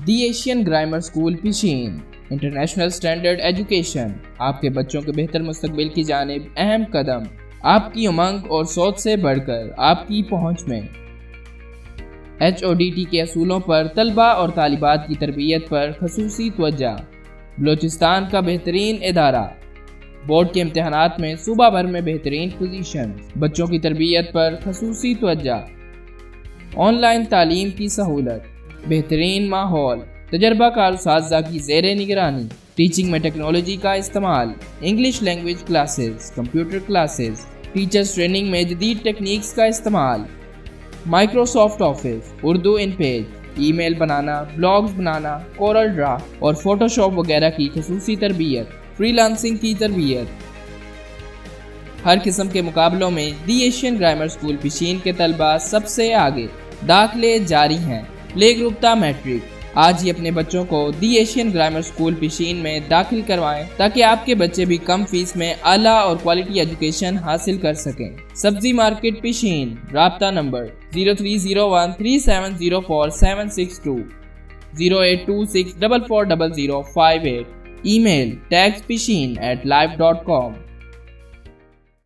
دی Asian grammar school Pishin, international standard education, آپ کے بچوں کے بہتر مستقبل کی جانب اہم قدم، آپ کی امنگ اور سوچ سے بڑھ کر آپ کی پہنچ میں۔ HODT کے اصولوں پر طلباء اور طالبات کی تربیت پر خصوصی توجہ۔ بلوچستان کا بہترین ادارہ، بورڈ کے امتحانات میں صوبہ بھر میں بہترین پوزیشن، بچوں کی تربیت پر خصوصی توجہ۔ آن لائن تعلیم کی سہولت، بہترین ماحول، تجربہ کار اساتذہ کی زیر نگرانی، ٹیچنگ میں ٹیکنالوجی کا استعمال، English language classes, computer classes, teachers training میں جدید ٹیکنیکس کا استعمال، مائکروسافٹ آفس، اردو ان پیج، ای میل بنانا، بلاگز بنانا، کورل ڈرا اور فوٹوشاپ وغیرہ کی خصوصی تربیت، فری لانسنگ کی تربیت۔ ہر قسم کے مقابلوں میں دی ایشین گرامر اسکول پیشین کے طلباء سب سے آگے، داخلے جاری ہیں۔ پلے گروپ تا میٹرک، آج ہی اپنے بچوں کو دی ایشین گرامر اسکول پیشین میں داخل کروائیں تاکہ آپ کے بچے بھی کم فیس میں اعلیٰ اور کوالٹی ایجوکیشن حاصل کر سکیں۔ سبزی مارکیٹ پیشین، رابطہ نمبر 030137047620 08264400058، ای میل taxpeshin@live.com۔